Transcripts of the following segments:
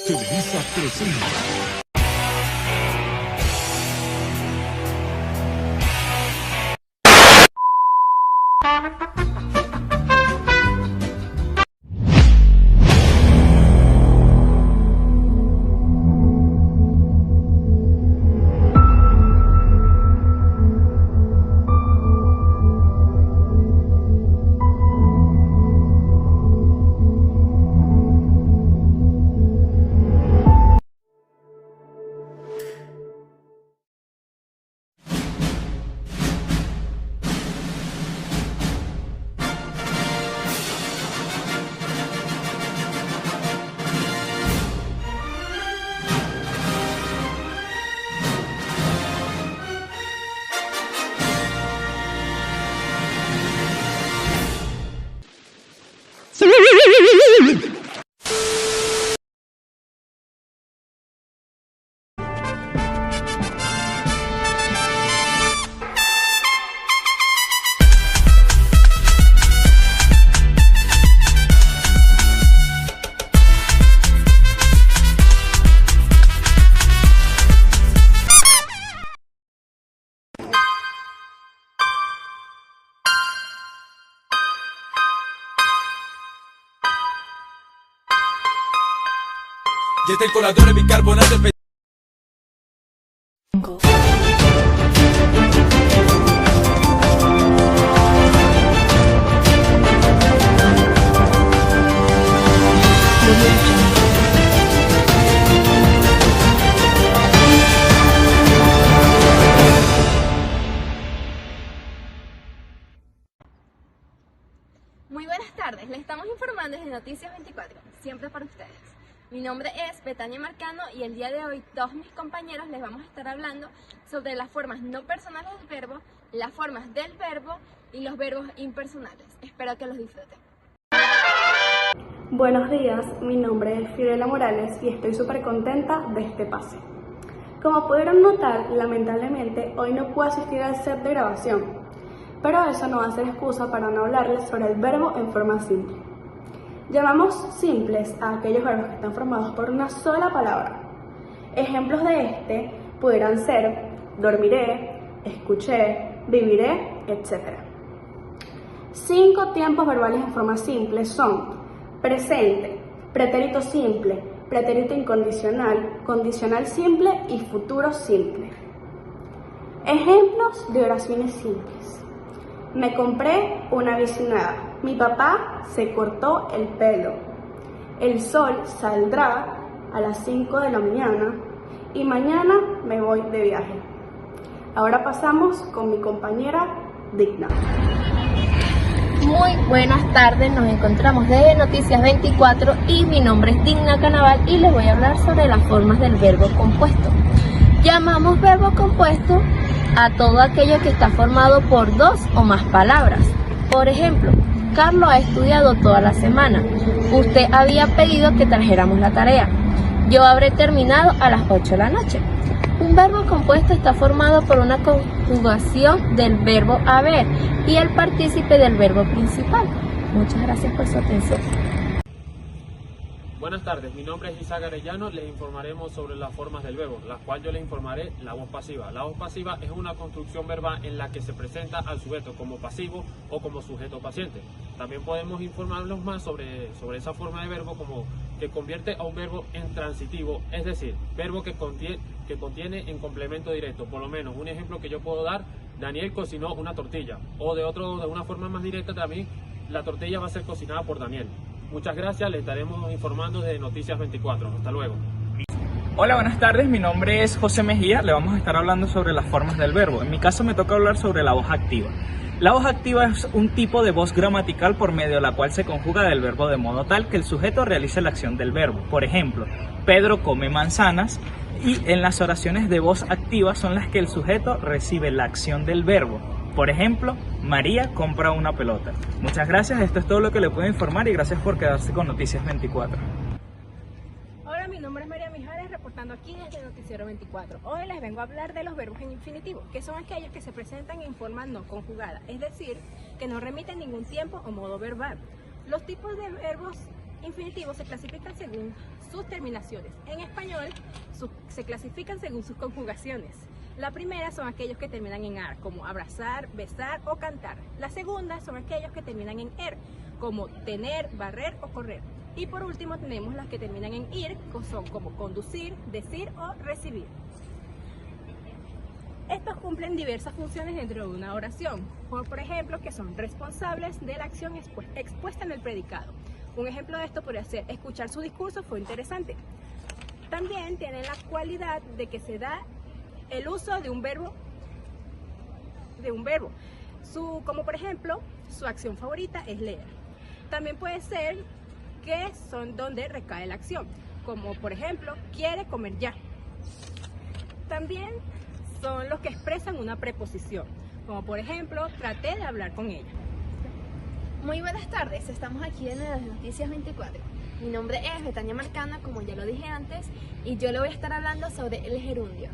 Televisa presenta. Ya está el colador en bicarbonato. Muy buenas tardes, les estamos informando desde Noticias 24, siempre para ustedes. Mi nombre es Betania Marcano y el día de hoy todos mis compañeros les vamos a estar hablando sobre las formas no personales del verbo, las formas del verbo y los verbos impersonales. Espero que los disfruten. Buenos días, mi nombre es Fiorella Morales y estoy súper contenta de este pase. Como pudieron notar, lamentablemente hoy no puedo asistir al set de grabación, pero eso no va a ser excusa para no hablarles sobre el verbo en forma simple. Llamamos simples a aquellos verbos que están formados por una sola palabra. Ejemplos de este pudieran ser dormiré, escuché, viviré, etc. 5 tiempos verbales en forma simple son presente, pretérito simple, pretérito incondicional, condicional simple y futuro simple. Ejemplos de oraciones simples. Me compré una bici nueva. Mi papá se cortó el pelo. El sol saldrá a las 5 de la mañana y mañana me voy de viaje. Ahora pasamos con mi compañera Digna. Muy buenas tardes, nos encontramos desde Noticias 24 y mi nombre es Digna Canaval y les voy a hablar sobre las formas del verbo compuesto. Llamamos verbo compuesto a todo aquello que está formado por 2 o más palabras. Por ejemplo, Carlos ha estudiado toda la semana. Usted había pedido que trajéramos la tarea. Yo habré terminado a las 8 de la noche. Un verbo compuesto está formado por una conjugación del verbo haber y el partícipe del verbo principal. Muchas gracias por su atención. Buenas tardes, mi nombre es Isaac Arellano, les informaremos sobre las formas del verbo, las cuales yo les informaré la voz pasiva. La voz pasiva es una construcción verbal en la que se presenta al sujeto como pasivo o como sujeto paciente. También podemos informarnos más sobre esa forma de verbo como que convierte a un verbo en transitivo, es decir, verbo que contiene en complemento directo. Por lo menos un ejemplo que yo puedo dar, Daniel cocinó una tortilla, o de una forma más directa también, la tortilla va a ser cocinada por Daniel. Muchas gracias, les estaremos informando de Noticias 24. Hasta luego. Hola, buenas tardes, mi nombre es José Mejía, le vamos a estar hablando sobre las formas del verbo. En mi caso me toca hablar sobre la voz activa. La voz activa es un tipo de voz gramatical por medio de la cual se conjuga del verbo de modo tal que el sujeto realice la acción del verbo. Por ejemplo, Pedro come manzanas, y en las oraciones de voz activa son las que el sujeto recibe la acción del verbo. Por ejemplo, María compra una pelota. Muchas gracias, esto es todo lo que le puedo informar y gracias por quedarse con Noticias 24. Hola, mi nombre es María Mijares, reportando aquí desde Noticiero 24. Hoy les vengo a hablar de los verbos en infinitivo, que son aquellos que se presentan en forma no conjugada, es decir, que no remiten ningún tiempo o modo verbal. Los tipos de verbos infinitivos se clasifican según sus terminaciones. En español se clasifican según sus conjugaciones. La primera son aquellos que terminan en ar, como abrazar, besar o cantar. La segunda son aquellos que terminan en er, como tener, barrer o correr. Y por último tenemos las que terminan en ir, que son como conducir, decir o recibir. Estos cumplen diversas funciones dentro de una oración, por ejemplo, que son responsables de la acción expuesta en el predicado. Un ejemplo de esto podría ser: escuchar su discurso fue interesante. También tienen la cualidad de que se da el uso de un verbo, como por ejemplo, su acción favorita es leer. También puede ser que son donde recae la acción, como por ejemplo, quiere comer ya. También son los que expresan una preposición, como por ejemplo, traté de hablar con ella. Muy buenas tardes, estamos aquí en las Noticias 24. Mi nombre es Betania Marcano, como ya lo dije antes, y yo le voy a estar hablando sobre el gerundio.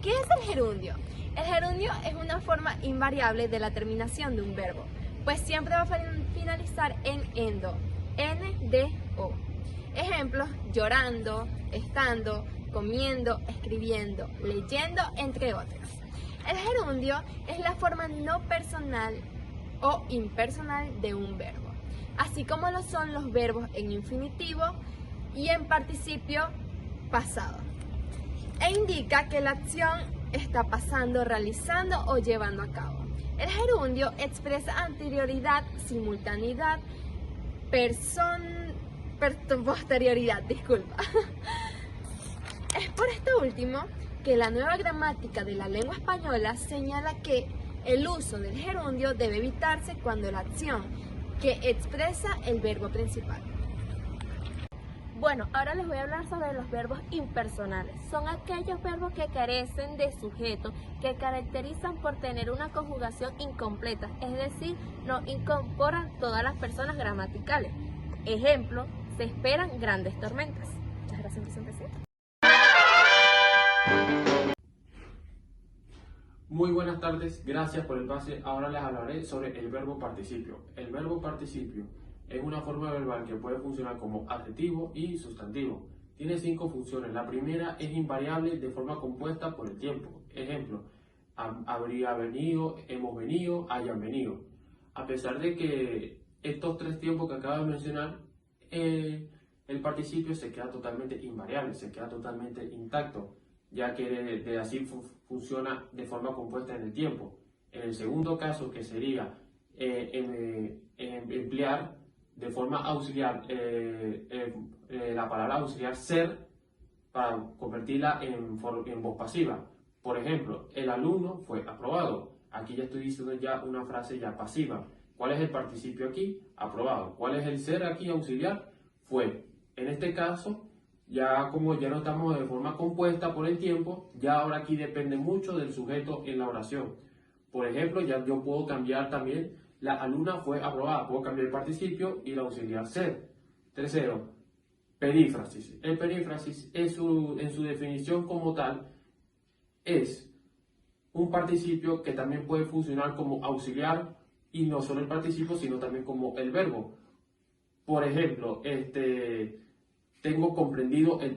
¿Qué es el gerundio? El gerundio es una forma invariable de la terminación de un verbo, pues siempre va a finalizar en endo, N-D-O. Ejemplos: llorando, estando, comiendo, escribiendo, leyendo, entre otros. El gerundio es la forma no personal o impersonal de un verbo, así como lo son los verbos en infinitivo y en participio pasado, e indica que la acción está pasando, realizando o llevando a cabo. El gerundio expresa anterioridad, simultaneidad, posterioridad, disculpa. Es por esto último que la nueva gramática de la lengua española señala que el uso del gerundio debe evitarse cuando la acción que expresa el verbo principal. Bueno, ahora les voy a hablar sobre los verbos impersonales. Son aquellos verbos que carecen de sujeto, que caracterizan por tener una conjugación incompleta, es decir, no incorporan todas las personas gramaticales. Ejemplo: se esperan grandes tormentas. Muchas gracias, vicepresidente. Muy buenas tardes, gracias por el pase. Ahora les hablaré sobre el verbo participio. El verbo participio es una forma verbal que puede funcionar como adjetivo y sustantivo. Tiene 5 funciones. La primera es invariable de forma compuesta por el tiempo. Ejemplo: habría venido, hemos venido, hayan venido. A pesar de que estos 3 tiempos que acabo de mencionar, el participio se queda totalmente invariable, se queda totalmente intacto, ya que de así funciona de forma compuesta en el tiempo. En el segundo caso, que sería emplear de forma auxiliar la palabra auxiliar ser para convertirla en voz pasiva. Por ejemplo, el alumno fue aprobado. Aquí ya estoy diciendo ya una frase ya pasiva. ¿Cuál es el participio aquí? Aprobado. ¿Cuál es el ser aquí auxiliar? Fue. En este caso, ya como ya no estamos de forma compuesta por el tiempo, ya ahora aquí depende mucho del sujeto en la oración. Por ejemplo, ya yo puedo cambiar también: la alumna fue aprobada. Puedo cambiar el participio y el auxiliar ser. Tercero, perífrasis. El perífrasis en su definición como tal es un participio que también puede funcionar como auxiliar, y no solo el participio, sino también como el verbo. Por ejemplo, tengo comprendido el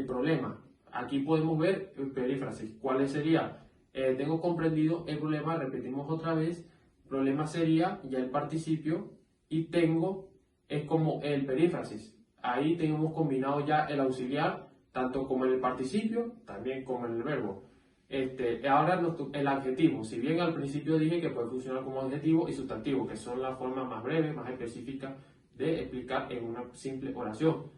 problema. Aquí podemos ver el perífrasis. ¿Cuál sería? Tengo comprendido el problema, repetimos otra vez. Problema sería ya el participio, y tengo es como el perífrasis. Ahí tenemos combinado ya el auxiliar, tanto como en el participio, también como en el verbo. Ahora el adjetivo. Si bien al principio dije que puede funcionar como adjetivo y sustantivo, que son las formas más breves, más específicas de explicar en una simple oración.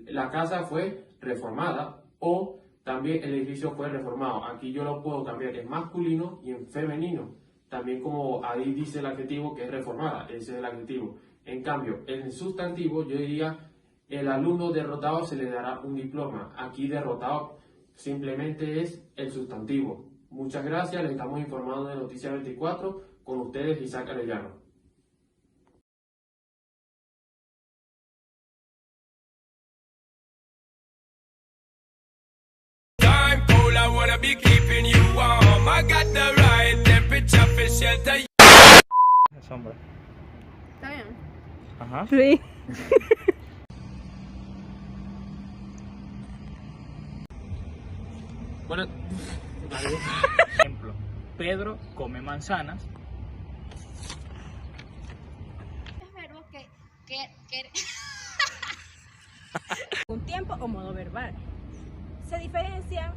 La casa fue reformada, o también el edificio fue reformado. Aquí yo lo puedo cambiar en masculino y en femenino. También, como ahí dice el adjetivo, que es reformada, ese es el adjetivo. En cambio, en el sustantivo yo diría: el alumno derrotado se le dará un diploma. Aquí derrotado simplemente es el sustantivo. Muchas gracias, les estamos informando de Noticias 24, con ustedes Isaac Arellano. Be keeping you warm. I got the right temperature for shelter. Sombra. ¿Está bien? Ajá. Sí. Bueno, Ejemplo, Pedro come manzanas. Verbos que Un tiempo o modo verbal. Se diferencian